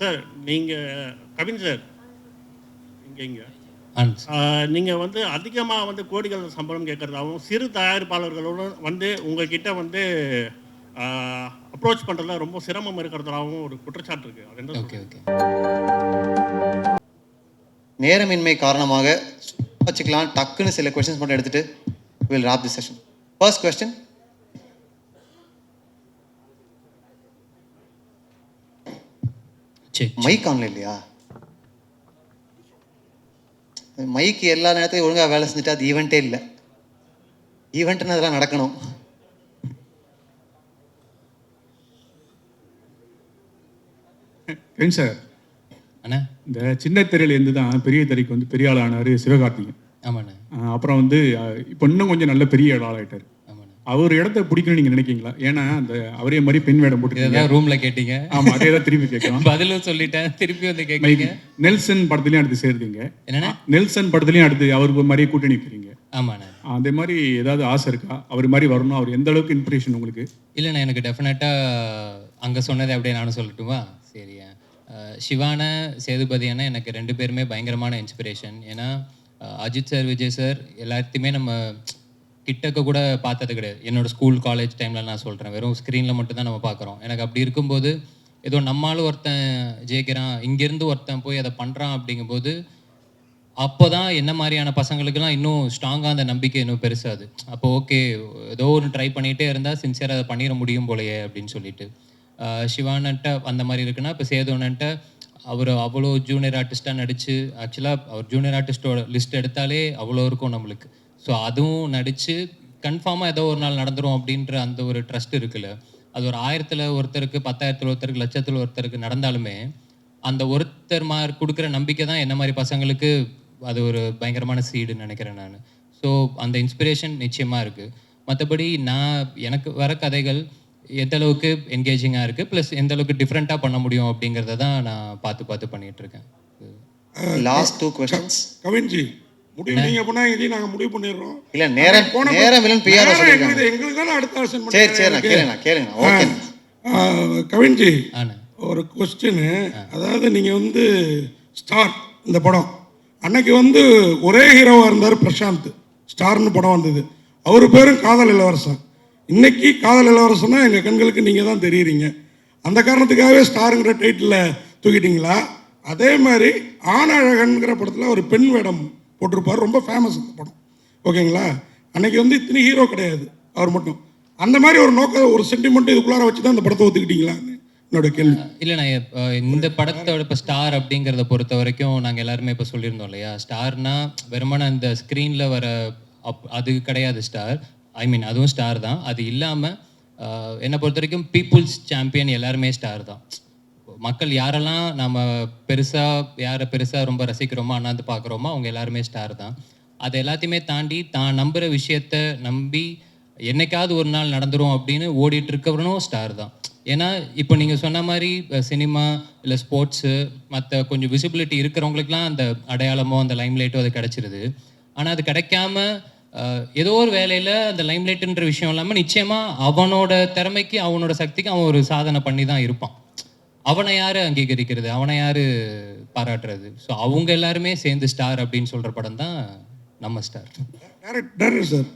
Sir நீங்கள் Kavin sir இங்கே நீங்கள் வந்து அதிகமாக வந்து கோடிகள் சம்பளம் கேட்குறதாகவும் சிறு தயாரிப்பாளர்களோடு வந்து உங்ககிட்ட வந்து அப்ரோச் பண்ணுறதுல ரொம்ப சிரமம் இருக்கிறதாகவும் ஒரு குற்றச்சாட்டு இருக்குது. அது என்ன? ஓகே ஓகே, நேரமின்மை காரணமாக வச்சுக்கலாம். டக்குன்னு சில கொஸ்டின்ஸ் மட்டும் எடுத்துட்டு will wrap the session. First question. Mike ஆன்ல இல்லையா? மைக்கு எல்லா நேரத்தையும் ஒழுங்காக வேலை செஞ்சுட்டு அது ஈவெண்ட்டே இல்லை. ஈவெண்ட்னு அதெல்லாம் நடக்கணும். சார் அண்ணா, இந்த சின்ன திரையிலேருந்து தான் பெரிய திரைக்கு வந்து பெரிய ஆள் ஆனார் சிவகார்த்திகேயன். ஆமாண்ணா. அப்புறம் வந்து இப்போ இன்னும் கொஞ்சம் நல்ல பெரிய ஆள் ஆகிட்டார். அவர் இடத்த பிடிக்கணும்னு நீங்கள் நினைக்கிங்களா? ஏன்னா அந்த அவரே மாதிரி பெண் வேடம் போட்டு ரூம்ல கேட்டீங்க. ஆமாம், அதே தான் திருப்பி கேட்கலாம். பதிலும் சொல்லிட்டேன், திருப்பி வந்து கேட்குறீங்க. நெல்சன் படத்துலையும் அடுத்து சேர்ந்தீங்க. என்னன்னா நெல்சன் படத்துலையும் அடுத்து அவருக்கு மாதிரியே கூட்டணி வைக்கிறீங்க. ஆமாண்ணா. அதே மாதிரி ஏதாவது ஆசை இருக்கா? அவர் மாதிரி வரணும். அவர் எந்த அளவுக்கு இன்ஸ்பிரேஷன் உங்களுக்கு? இல்லைண்ணா, எனக்கு டெஃபினட்டாக அங்கே சொன்னதை அப்படியே நானும் சொல்லட்டுமா? சரியா. சிவான சேதுபதியான எனக்கு 2 பேருமே பயங்கரமான இன்ஸ்பிரேஷன். ஏன்னா அஜித் சார், விஜய் சார் எல்லாத்தையுமே நம்ம கிட்டக்க கூட பார்த்தது கிடையாது. என்னோடய ஸ்கூல் காலேஜ் டைமில் நான் சொல்கிறேன், வெறும் ஸ்க்ரீனில் மட்டும்தான் நம்ம பார்க்குறோம். எனக்கு அப்படி இருக்கும்போது ஏதோ நம்மளாலும் ஒருத்தன் ஜெயிக்கிறான், இங்கேருந்து ஒருத்தன் போய் அதை பண்ணுறான் அப்படிங்கும்போது அப்போ தான் என்ன மாதிரியான பசங்களுக்கெல்லாம் இன்னும் ஸ்ட்ராங்காக அந்த நம்பிக்கை இன்னும் பெருசாது. அப்போ ஓகே, ஏதோ ஒன்று ட்ரை பண்ணிகிட்டே இருந்தால் சின்சியராக அதை பண்ணிட முடியும் போலையே அப்படின்னு சொல்லிட்டு. சிவானன்ட்ட அந்த மாதிரி இருக்குன்னா, இப்போ சேதுவன்ட்ட அவர் அவ்வளோ ஜூனியர் ஆர்டிஸ்ட்டாக நடித்து, ஆக்சுவலாக அவர் ஜூனியர் ஆர்டிஸ்ட்டோட லிஸ்ட் எடுத்தாலே அவ்வளோ இருக்கும் நம்மளுக்கு. ஸோ அதுவும் நடித்து கன்ஃபார்மாக ஏதோ ஒரு நாள் நடந்துடும் அப்படின்ற அந்த ஒரு ட்ரஸ்ட் இருக்குல்ல, அது ஒரு 1000ல் ஒருத்தருக்கு, 10,000ல் ஒருத்தருக்கு, லட்சத்தில் ஒருத்தருக்கு நடந்தாலுமே அந்த ஒருத்தர் மாதிரி கொடுக்குற நம்பிக்கை தான் என்ன மாதிரி பசங்களுக்கு அது ஒரு பயங்கரமான சீடுன்னு நினைக்கிறேன் நான். ஸோ அந்த இன்ஸ்பிரேஷன் நிச்சயமாக இருக்குது. மற்றபடி எனக்கு வர கதைகள் எந்த அளவுக்கு என்கேஜிங்காக இருக்குது, ப்ளஸ் எந்த அளவுக்கு டிஃப்ரெண்ட்டாக பண்ண முடியும் அப்படிங்கிறத தான் நான் பார்த்து பண்ணிகிட்ருக்கேன். Last 2 questions. கவின்ஜி, முடிவு நீங்க பண்ணா இதையும் நாங்கள் முடிவு பண்ணிடுறோம். இல்லை, நேரம் இல்லைன்னு பிஆர் சொல்லிருக்காங்க. எங்களுக்கு தானே அடுத்த ஆப்ஷன். சரி, கேளுங்க. ஓகே கவின்ஜி, ஒரு கொஸ்டின். அதாவது நீங்கள் வந்து ஸ்டார் இந்த படம் அன்னைக்கு வந்து ஒரே ஹீரோவாக இருந்தார் பிரசாந்த். ஸ்டார்னு படம் வந்தது. அவர் பேரும் காதல் இளவரசன். இன்னைக்கு காதல் இளவரசன்னா எங்கள் கண்களுக்கு நீங்கள் தான் தெரியுறீங்க. அந்த காரணத்துக்காகவே ஸ்டாருங்கிற டைட்டில் தூக்கிட்டீங்களா? அதே மாதிரி ஆணழகன்கிற படத்தில் ஒரு பெண் வேடம் போட்டிருப்பார், ரொம்ப ஃபேமஸ் அந்த படம். ஓகேங்களா? அன்னைக்கு வந்து இத்தனை ஹீரோ கிடையாது, அவர் மட்டும். அந்த மாதிரி ஒரு நோக்கம், ஒரு சென்டிமெண்ட் இதுக்குள்ளார வச்சு தான் அந்த படத்தை ஒத்துக்கிட்டீங்களான்னு என்னோட கேள்வி. இல்லை, நான் இந்த படத்தோட இப்போ ஸ்டார் அப்படிங்கிறத பொறுத்த வரைக்கும் நாங்கள் எல்லாருமே இப்போ சொல்லியிருந்தோம் இல்லையா, ஸ்டார்னா வெறுமனே அந்த ஸ்க்ரீனில் வர அது கிடையாது ஸ்டார். ஐ மீன் அதுவும் ஸ்டார் தான். அது இல்லாமல் என்னை பொறுத்த வரைக்கும் பீப்புள்ஸ் சாம்பியன் எல்லாருமே ஸ்டார் தான். மக்கள் யாரெல்லாம் நம்ம யாரை பெருசாக ரொம்ப ரசிக்கிறோமோ, அண்ணாந்து பார்க்குறோமோ, அவங்க எல்லாருமே ஸ்டார் தான். அது எல்லாத்தையுமே தாண்டி தான் நம்புகிற விஷயத்த நம்பி என்னைக்காவது ஒரு நாள் நடந்துரும் அப்படின்னு ஓடிட்டு இருக்கவனும் ஸ்டார் தான். ஏன்னா இப்போ நீங்கள் சொன்ன மாதிரி சினிமா இல்லை ஸ்போர்ட்ஸு மற்ற கொஞ்சம் விசிபிலிட்டி இருக்கிறவங்களுக்குலாம் அந்த அடையாளமோ அந்த லைம்லைட்டோ அது கிடச்சிருது. ஆனால் அது கிடைக்காம ஏதோ ஒரு வேலையில் அந்த லைம்லைட்டுன்ற விஷயம் இல்லாமல் நிச்சயமாக அவனோட திறமைக்கு அவனோட சக்திக்கு அவன் ஒரு சாதனை பண்ணி தான் இருப்பான். அவனை யார் அங்கீகரிக்கிறது, அவனை யார் பாராட்டுறது? ஸோ அவங்க எல்லாருமே சேர்ந்து ஸ்டார் அப்படின்னு சொல்கிற படம் தான் நம்ம ஸ்டார். டேரக்டர் சார்,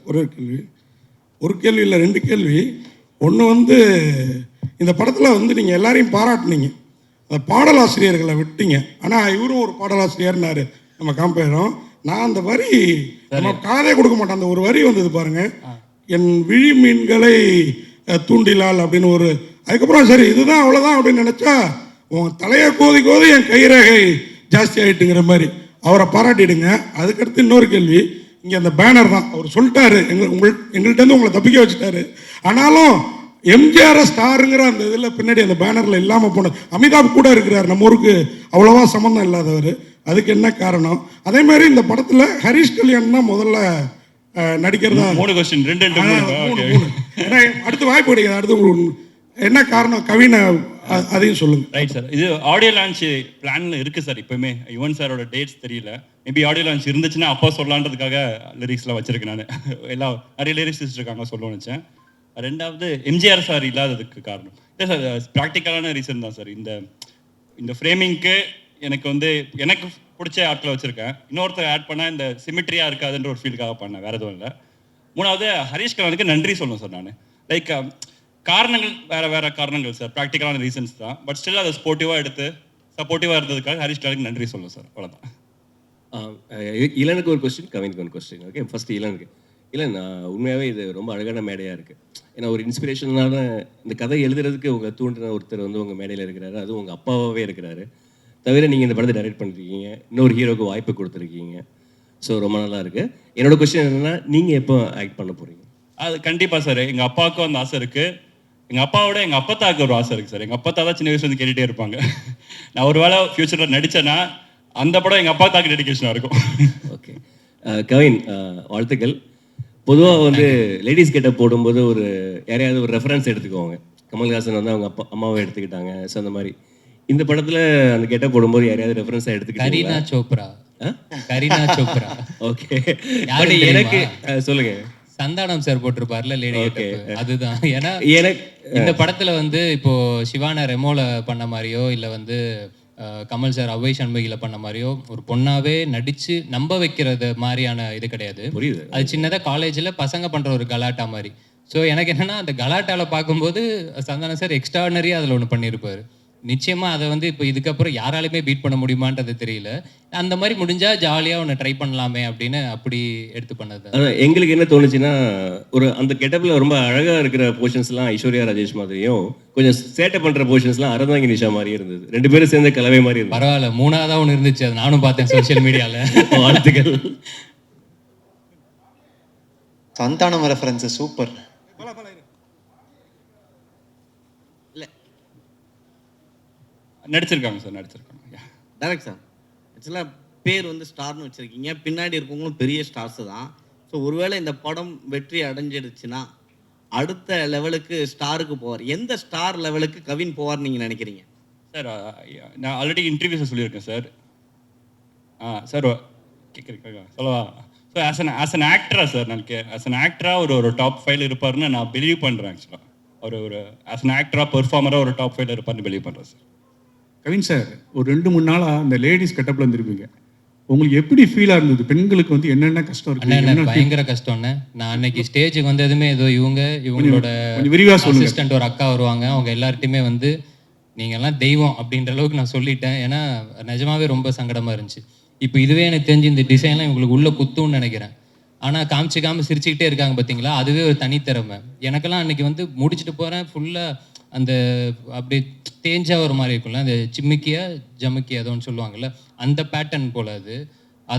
ஒரு கேள்வி இல்லை 2 கேள்வி. ஒன்று வந்து இந்த படத்தில் வந்து நீங்கள் எல்லாரையும் பாராட்டினீங்க, அந்த பாடலாசிரியர்களை விட்டீங்க. ஆனால் இவரும் ஒரு பாடலாசிரியர்னாரு நம்ம காம்பேரும். நான் அந்த வரி நம்ம காதே கொடுக்க மாட்டேன், அந்த ஒரு வரி வந்தது பாருங்க, என் விழி மீன்களை தூண்டிலால் அப்படின்னு ஒரு. அதுக்கப்புறம் சரி இதுதான் அவ்வளோதான் அப்படின்னு நினச்சா உன் தலையை கோதி என் கைரேகை ஜாஸ்தி ஆகிட்டுங்கிற மாதிரி அவரை பாராட்டிடுங்க. அதுக்கடுத்து இன்னொரு கேள்வி, இங்கே அந்த பேனர் தான் அவர் சொல்லிட்டாரு, எங்கள்கிட்ட உங்களை தப்பிக்க வச்சுட்டாரு. ஆனாலும் எம்ஜிஆர் ஸ்டாருங்கிற அந்த இதில் பின்னாடி அந்த பேனரில் இல்லாமல் போனது. அமிதாப் கூட இருக்கிறார், நம்ம ஊருக்கு அவ்வளோவா சம்மந்தம் இல்லாதவர். அதுக்கு என்ன காரணம்? அதே மாதிரி இந்த படத்தில் ஹரிஷ் கல்யாண் தான் முதல்ல நடிக்கிறதா. 3 கொஸ்டின், 2 ஏன்னா அடுத்து வாய்ப்பு கிடைக்காது. அடுத்து உங்களுக்கு என்ன காரணம் கவினை அதையும் சொல்லுங்க. ரைட் சார், இது ஆடியோ லான்ச் பிளான்ல இருக்கு சார். இப்பவுமே யுவன் சாரோட டேட்ஸ் தெரியல, மேபி ஆடியோ லான்ச் இருந்துச்சுன்னா அப்போ சொல்லலான்றதுக்காக லிரிக்ஸ்லாம் வச்சிருக்கேன். நான் எல்லாம் நிறைய லிரிக்ஸ் இருக்காங்க சொல்ல நினச்சேன். 2வது எம்ஜிஆர் சார் இல்லாததுக்கு காரணம் இல்லை சார், ப்ராக்டிக்கலான ரீசன் தான் சார். இந்த இந்த ஃப்ரேமிங்க்கு எனக்கு வந்து எனக்கு பிடிச்ச ஆட்களை வச்சுருக்கேன். இன்னொருத்தர் ஆட் பண்ணால் இந்த சிமிட்ரியாக இருக்காதுன்ற ஒரு ஃபீலுக்காக பண்ணேன், வேறு எதுவும் இல்லை. மூணாவது ஹரிஷ் கல்யாணுக்கு நன்றி சொல்லணும் சார். நான் லைக் காரணங்கள் வேறு காரணங்கள் சார், ப்ராக்டிக்கலான ரீசன்ஸ் தான். பட் ஸ்டில் அதை ஸ்போர்ட்டிவாக எடுத்து சப்போர்ட்டிவாக இருந்ததுக்காக ஹரிஷ் கல்யாணுக்கு நன்றி சொல்லணும் சார், அவ்வளோதான். இளனுக்கு ஒரு கொஸ்டின், கவினுக்கு ஒரு கொஸ்டின். ஓகே, ஃபஸ்ட்டு இளனுக்கு. இளன், உண்மையாகவே இது ரொம்ப அழகான மேடையாக இருக்குது. ஏன்னா ஒரு இன்ஸ்பிரேஷனான இந்த கதை எழுதுறதுக்கு உங்கள் தூண்டின ஒருத்தர் வந்து உங்கள் மேடையில் இருக்கிறாரு, அதுவும் உங்கள் அப்பாவாகவே இருக்கிறாரு. தவிர நீங்கள் இந்த படத்தை டைரக்ட் பண்ணிருக்கீங்க, இன்னொரு ஹீரோக்கு வாய்ப்பு கொடுத்துருக்கீங்க. ஸோ ரொம்ப நல்லா இருக்குது. என்னோட கொஸ்டின் என்னென்னா, நீங்கள் எப்போ ஆக்ட் பண்ண போகிறீங்க? அது கண்டிப்பாக சார், எங்கள் அப்பாவுக்கும் அந்த ஆசை இருக்குது. எங்கள் அப்பாவோட எங்கள் அப்பத்தாவுக்கு ஒரு ஆசை இருக்குது சார். எங்கள் அப்பத்தா தான் சின்ன வயசுலேருந்து கேட்டுகிட்டே இருப்பாங்க. நான் ஒரு வேளை ஃப்யூச்சரில் நடித்தேன்னா அந்த படம் எங்கள் அப்பாத்தாக்கு டெடிகேஷனாக இருக்கும். ஓகே, கவின், வாழ்த்துக்கள். பொதுவாக வந்து லேடிஸ் கெட்டப் போடும்போது ஒரு யாரையாவது ஒரு ரெஃபரன்ஸ் எடுத்துக்குவாங்க. கமல்ஹாசன் வந்து அவங்க அம்மாவை எடுத்துக்கிட்டாங்க. ஸோ அந்த மாதிரி இந்த படத்தில் அந்த கெட்டப் போடும்போது யாரையாவது ரெஃபரன்ஸாக எடுத்துக்கிட்டாங்க? கரீனா சோப்ரா. கரீனா சோப்ரா. ஓகே, எனக்கு சொல்லுங்க. சந்தானம் சார் போட்டிருப்பார்ல லேடி. ஓகே, அதுதான். ஏன்னா எனக்கு இந்த படத்துல வந்து இப்போ சிவானா ரெமோல பண்ண மாதிரியோ இல்லை வந்து கமல் சார் அவ்வை சண்முகில பண்ண மாதிரியோ ஒரு பொண்ணாவே நடிச்சு நம்ப வைக்கிறது மாதிரியான இது கிடையாது. புரியுது. அது சின்னதாக காலேஜில் பசங்க பண்ற ஒரு கலாட்டா மாதிரி. ஸோ எனக்கு என்னன்னா அந்த கலாட்டாவில் பார்க்கும்போது சந்தானம் சார் எக்ஸ்ட்ரானரியாக அதில் ஒன்று பண்ணியிருப்பாரு. நிச்சயமா அதை வந்து இப்போ இதுக்கப்புறம் யாராலுமே பீட் பண்ண முடியுமான்றது தெரியல. அந்த மாதிரி முடிஞ்சா ஜாலியாக ஒன்று ட்ரை பண்ணலாமே அப்படின்னு அப்படி எடுத்து பண்ணது. ஆனால் எங்களுக்கு என்ன தோணுச்சுன்னா, ஒரு அந்த கெட்டப்பில் ரொம்ப அழகாக இருக்கிற போர்ஷன்ஸ்லாம் ஐஸ்வர்யா ராஜேஷ் மாதிரியும், கொஞ்சம் சேட்டை பண்ணுற போர்ஷன்ஸ்லாம் அரந்தாங்கி நிஷா மாதிரியே இருந்தது. ரெண்டு பேரும் சேர்ந்த கலவை மாதிரி இருந்தது. பரவாயில்ல, மூணாவதாக ஒன்று இருந்துச்சு, அது நானும் பார்த்தேன் சோஷியல் மீடியாவில். வாழ்த்துக்கள். Santhanam reference super. நடிச்சிருக்காங்க சார், நடிச்சிருக்காங்க. டேரக்ட் சார், ஆக்சுவலாக பேர் வந்து ஸ்டார்னு வச்சுருக்கீங்க, பின்னாடி இருக்கவங்களும் பெரிய ஸ்டார்ஸு தான். ஸோ ஒருவேளை இந்த படம் வெற்றி அடைஞ்சிடுச்சுன்னா அடுத்த லெவலுக்கு ஸ்டாருக்கு போவார். எந்த ஸ்டார் லெவலுக்கு கவின் போவார்னு நீங்கள் நினைக்கிறீங்க? சார், நான் ஆல்ரெடி இன்டர்வியூஸை சொல்லியிருக்கேன் சார். சார் கேட்குறீங்க சொல்லவா? ஸோ ஆஸ் அன் ஆக்டராக சார், நான் ஆஸ் அன் ஆக்டராக ஒரு டாப் 5 இருப்பார்னு நான் பிலீவ் பண்ணுறேன். ஆக்சுவலாக ஒரு ஆஸ் அன் ஆக்டராக பெர்ஃபார்மராக ஒரு டாப் 5 இருப்பார்னு பிலீவ் பண்ணுறேன் சார். கவின் சார், ஒரு 2-3 நாளாக அந்த லேடிஸ் கெட்டப்பில் இருந்திருப்பீங்க. உங்களுக்கு எப்படி ஃபீலாக இருந்தது? பெண்களுக்கு வந்து என்னென்ன கஷ்டம் இருக்கு? பயங்கர கஷ்டம்னு. நான் அன்னைக்கு ஸ்டேஜுக்கு வந்ததுமே ஏதோ இவங்களோட விரிவாக சொல்லுங்க. அசிஸ்டன்ட் ஒரு அக்கா வருவாங்க, அவங்க எல்லார்ட்டையுமே வந்து நீங்கள்லாம் தெய்வம் அப்படின்ற அளவுக்கு நான் சொல்லிட்டேன். ஏன்னா நிஜமாவே ரொம்ப சங்கடமாக இருந்துச்சு. இப்போ இதுவே எனக்கு தெரிஞ்சு இந்த டிசைன்லாம் இவங்களுக்கு உள்ள குத்துன்னு நினைக்கிறேன். ஆனால் காமிச்சிக்காமல் சிரிச்சுக்கிட்டே இருக்காங்க பார்த்தீங்களா, அதுவே ஒரு தனித்திறமை. எனக்கெல்லாம் அன்னைக்கு வந்து முடிச்சுட்டு போகிறேன், ஃபுல்லாக அந்த அப்படியே தேஞ்சா ஒரு மாதிரி இருக்கும்ல, அந்த ஜமுக்கியா ஏதோன்னு சொல்லுவாங்கள்ல, அந்த பேட்டர்ன் போல் அது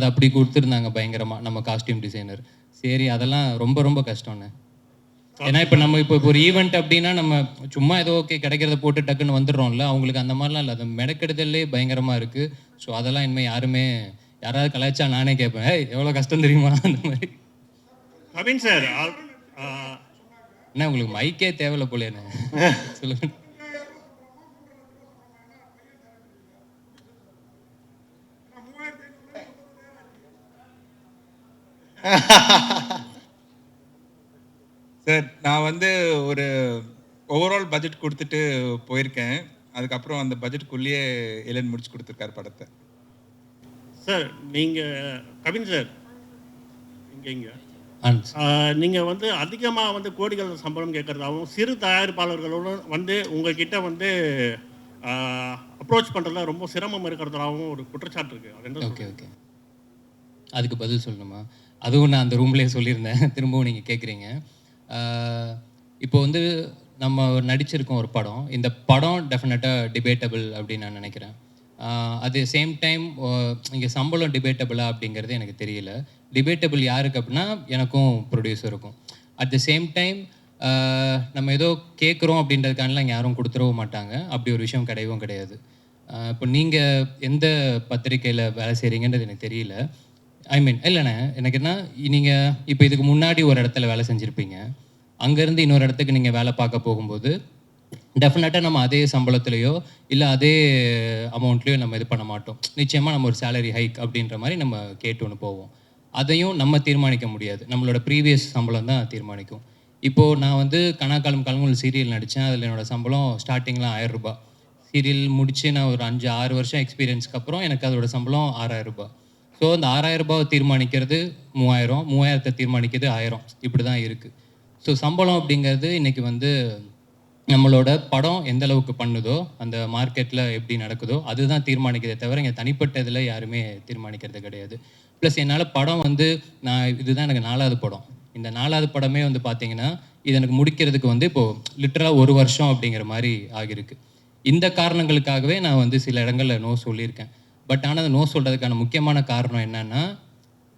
அப்படி கொடுத்துருந்தாங்க பயங்கரமாக நம்ம காஸ்டியூம் டிசைனர். சரி, அதெல்லாம் ரொம்ப ரொம்ப கஷ்டம்ண்ணே. ஏன்னா இப்போ ஒரு ஈவெண்ட் அப்படின்னா நம்ம சும்மா ஏதோ ஓகே கிடைக்கிறத போட்டு டக்குன்னு வந்துடுறோம்ல, அவங்களுக்கு அந்த மாதிரிலாம் இல்லை, அது மெனக்கெடுதல்லே பயங்கரமாக இருக்குது. ஸோ அதெல்லாம் இனிமேல் யாராவது கலாய்ச்சா நானே கேட்பேன், எவ்வளோ கஷ்டம் தெரியுமா அந்த மாதிரி. கவின் சார், என்ன உங்களுக்கு மைக்கே தேவையில்ல போலேன்னு சொல்லுங்க. சார், நான் வந்து ஒரு ஓவரால் பட்ஜெட் கொடுத்துட்டு போயிருக்கேன். அதுக்கப்புறம் அந்த பட்ஜெட்டுக்குள்ளேயே இளன் முடிச்சு கொடுத்துருக்காரு படத்தை. சார், நீங்கள் கவின் சார் இங்கே நீங்கள் வந்து அதிகமாக வந்து கோடிகள் சம்பளம் கேட்குறதாகவும் சிறு தயாரிப்பாளர்களோடு வந்து உங்ககிட்ட வந்து அப்ரோச் பண்ணுறதுல ரொம்ப சிரமம் இருக்கிறதாகவும் ஒரு குற்றச்சாட்டு இருக்குது. ஓகே ஓகே, அதுக்கு பதில் சொல்லணுமா? அதுவும் நான் அந்த ரூம்லேயே சொல்லியிருந்தேன், திரும்பவும் நீங்கள் கேட்குறீங்க. இப்போ வந்து நம்ம நடிச்சிருக்கோம் ஒரு படம். இந்த படம் டெஃபினட்டாக டிபேட்டபிள் அப்படின்னு நான் நினைக்கிறேன். அது சேம் டைம் இங்கே சம்பளம் டிபேட்டபிளா அப்படிங்கிறது எனக்கு தெரியல. டிபேட்டபிள் யாருக்கு அப்படின்னா எனக்கும் ப்ரொடியூசருக்கும். அட் த சேம் டைம் நம்ம ஏதோ கேட்குறோம் அப்படின்றதுக்கானலாம் யாரும் கொடுத்துடவும் மாட்டாங்க. அப்படி ஒரு விஷயம் கிடையவும் கிடையாது. இப்போ நீங்கள் எந்த பத்திரிக்கையில் வேலை செய்கிறீங்கன்றது எனக்கு தெரியல. ஐ மீன் இல்லைண்ணே, எனக்கு என்ன, நீங்கள் இப்போ இதுக்கு முன்னாடி ஒரு இடத்துல வேலை செஞ்சுருப்பீங்க, அங்கேருந்து இன்னொரு இடத்துக்கு நீங்கள் வேலை பார்க்க போகும்போது டெஃபினட்டாக நம்ம அதே சம்பளத்துலேயோ இல்லை அதே அமௌண்ட்லேயோ நம்ம இது பண்ண மாட்டோம். நிச்சயமாக நம்ம ஒரு சேலரி ஹைக் அப்படின்ற மாதிரி நம்ம கேட்டு ஒன்று போவோம். அதையும் நம்ம தீர்மானிக்க முடியாது, நம்மளோட ப்ரீவியஸ் சம்பளம் தான் தீர்மானிக்கும். இப்போது நான் வந்து கனாக்காலம் கலங்குள் சீரியல் நடித்தேன். அதில் என்னோடய சம்பளம் ஸ்டார்டிங்லாம் 1000 ரூபாய். சீரியல் முடித்து நான் ஒரு 5-6 வருஷம் எக்ஸ்பீரியன்ஸ்க்கு அப்புறம் எனக்கு அதோட சம்பளம் 6000 ரூபாய். ஸோ அந்த 6000 ரூபாவை தீர்மானிக்கிறது 3000, 3000 தீர்மானிக்கிறது 1000, இப்படி தான் இருக்குது. ஸோ சம்பளம் அப்படிங்கிறது இன்றைக்கி வந்து நம்மளோட படம் எந்த அளவுக்கு பண்ணுதோ, அந்த மார்க்கெட்டில் எப்படி நடக்குதோ அதுதான் தீர்மானிக்கிறதே தவிர இங்கே தனிப்பட்ட இதில் யாருமே தீர்மானிக்கிறது கிடையாது. ப்ளஸ் என்னால் படம் வந்து இதுதான் எனக்கு 4வது படம். இந்த 4வது படமே வந்து பார்த்தீங்கன்னா இது எனக்கு முடிக்கிறதுக்கு வந்து இப்போது லிட்டரலாக 1 வருஷம் அப்படிங்கிற மாதிரி ஆகியிருக்கு. இந்த காரணங்களுக்காகவே நான் வந்து சில இடங்களில் நோ சொல்லியிருக்கேன். பட் ஆனால் அந்த நோ சொல்கிறதுக்கான முக்கியமான காரணம் என்னென்னா,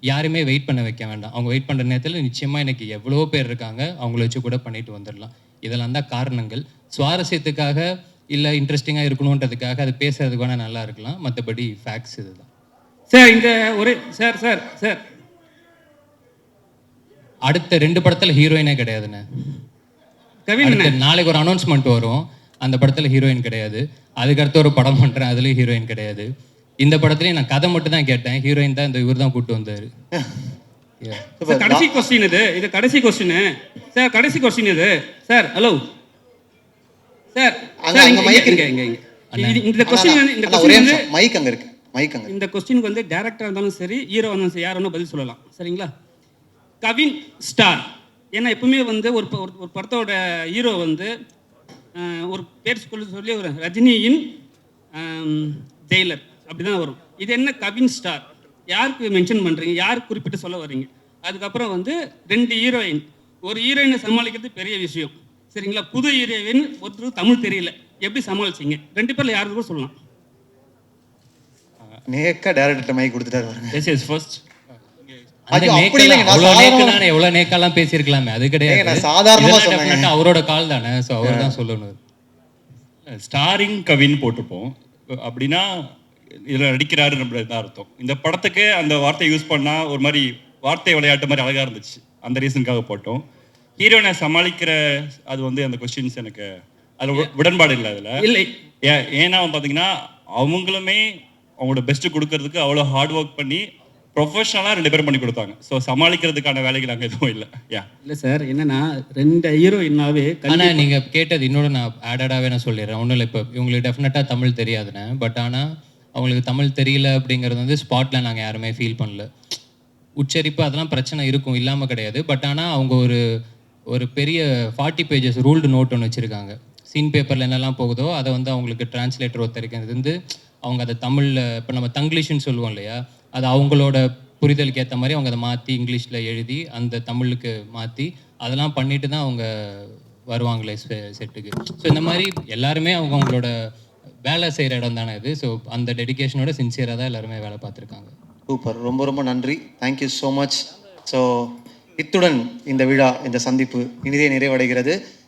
யாருமே வெயிட் பண்ண வைக்க வேண்டாம். அவங்க வெயிட் பண்ணுற நேரத்தில் நிச்சயமாக எனக்கு எவ்வளோ பேர் இருக்காங்க, அவங்கள வச்சு கூட பண்ணிட்டு வந்துடலாம். இதெல்லாம் தான் காரணங்கள். சுவாரஸ்யத்துக்காக இல்லை இன்ட்ரெஸ்டிங்காக இருக்கணுன்றதுக்காக அது பேசுறதுக்கு வேணால் நல்லா இருக்கலாம், மற்றபடி ஃபேக்ட்ஸ் இதுதான். சார் இந்த ஒரு சார் சார் சார் அடுத்த 2 படத்தில் ஹீரோயினே கிடையாதுண்ணே. நாளைக்கு ஒரு அனௌன்ஸ்மெண்ட் வரும், அந்த படத்தில் ஹீரோயின் கிடையாது. அதுக்கடுத்து ஒரு படம் பண்ணுறேன், அதுலேயும் ஹீரோயின் கிடையாது. இந்த படத்துலேயும் நான் கதை மட்டும் தான் கேட்டேன், ஹீரோயின் தான் இந்த இவர் தான் கூப்பிட்டு வந்தார். கடைசி கொஸ்டின் இது கடைசி கொஸ்டின் சார், கடைசி கொஸ்டின் இது சார். ஹலோ சார், இந்த கொஸ்டினுக்கு வந்து டைரக்டராக இருந்தாலும் சரி, ஹீரோ இருந்தாலும் சரி, யார் வேணாலும் பதில் சொல்லலாம். சரிங்களா? கவின் ஸ்டார், ஏன்னா எப்பவுமே வந்து ஒரு படத்தோட ஹீரோ வந்து ஒரு பேர் சொல்லி ஒரு ரஜினியின் ஜெயிலர் அப்படிதான் வரும். இது என்ன கவின் ஸ்டார், யாருக்கு மென்ஷன் பண்ணுறீங்க, யார் குறிப்பிட்டு சொல்ல வர்றீங்க? அதுக்கப்புறம் வந்து 2 ஹீரோயின், ஒரு ஹீரோயினை சமாளிக்கிறது பெரிய விஷயம். சரிங்களா? புது ஹீரோயின், ஒருத்தர் தமிழ் தெரியல, எப்படி சமாளிச்சிங்க? 2 பேரில் யாருக்கு கூட சொல்லலாம். நேக்கா டைரக்டர் மைக் கொடுத்துட்டாரு. ஃபர்ஸ்ட் எவ்வளவு நேக்கெல்லாம் பேசியிருக்கலாமே, அது கிடையாது. அவரோட கால் தானே, ஸோ அவர் தான் சொல்லணும். ஸ்டாரிங் கவின் போட்டிருப்போம் அப்படின்னா இதில் நடிக்கிறாரு தான் அர்த்தம். இந்த படத்துக்கு அந்த வார்த்தை யூஸ் பண்ணால் ஒரு மாதிரி வார்த்தை விளையாட்டு மாதிரி அழகாக இருந்துச்சு, அந்த ரீசனுக்காக போட்டோம். ஹீரோனை சமாளிக்கிற அது வந்து அந்த கொஸ்டின்ஸ் எனக்கு அது உடன்பாடு இல்லை அதில். இல்லை ஏன்னா பார்த்தீங்கன்னா அவங்களுமே அவங்களோட பெஸ்ட்டு கொடுக்கறதுக்கு அவ்வளோ ஹார்ட் ஒர்க் பண்ணி ப்ரொஃபஷனலாக 2 பேரும் பண்ணி கொடுத்தாங்க. ஸோ சமாளிக்கிறதுக்கான வேலைகள் அங்கே எதுவும் இல்லை. இல்லை சார், என்னன்னா 2 ஹீரோயின்னாவே. ஆனால் நீங்கள் கேட்டது இன்னொன்று நான் ஆடடாகவே நான் சொல்லிடுறேன். ஒன்றும் இல்லை, இப்போ இவங்களுக்கு டெஃபினட்டாக தமிழ் தெரியாதுண்ணே. பட் ஆனால் அவங்களுக்கு தமிழ் தெரியல அப்படிங்கிறது வந்து ஸ்பாட்டில் நாங்கள் யாருமே ஃபீல் பண்ணல. உச்சரிப்பு அதெல்லாம் பிரச்சனை இருக்கும், இல்லாமல் கிடையாது. பட் ஆனால் அவங்க ஒரு பெரிய 40 பேஜஸ் ரூல்டு நோட் ஒன்று வச்சுருக்காங்க. சீன் பேப்பரில் என்னெல்லாம் போகுதோ அதை வந்து அவங்களுக்கு டிரான்ஸ்லேட்டர் ஒருத்தருக்கு இருந்து அவங்க அதை தமிழில், இப்போ நம்ம தங்கிலீஷ்னு சொல்லுவோம் இல்லையா, அது அவங்களோட புரிதலுக்கு ஏற்ற மாதிரி அவங்க அதை மாற்றி இங்கிலீஷில் எழுதி அந்த தமிழுக்கு மாற்றி அதெல்லாம் பண்ணிட்டு தான் அவங்க வருவாங்களே செட்டுக்கு. ஸோ இந்த மாதிரி எல்லாருமே அவங்களோட வேலை செய்கிற இடம் தானே இது. ஸோ அந்த டெடிக்கேஷனோட சின்சியராக தான் எல்லாருமே வேலை பார்த்துருக்காங்க. சூப்பர், ரொம்ப ரொம்ப நன்றி, தேங்க்யூ ஸோ மச். ஸோ இத்துடன் இந்த விழா, இந்த சந்திப்பு இனிதே நிறைவடைகிறது.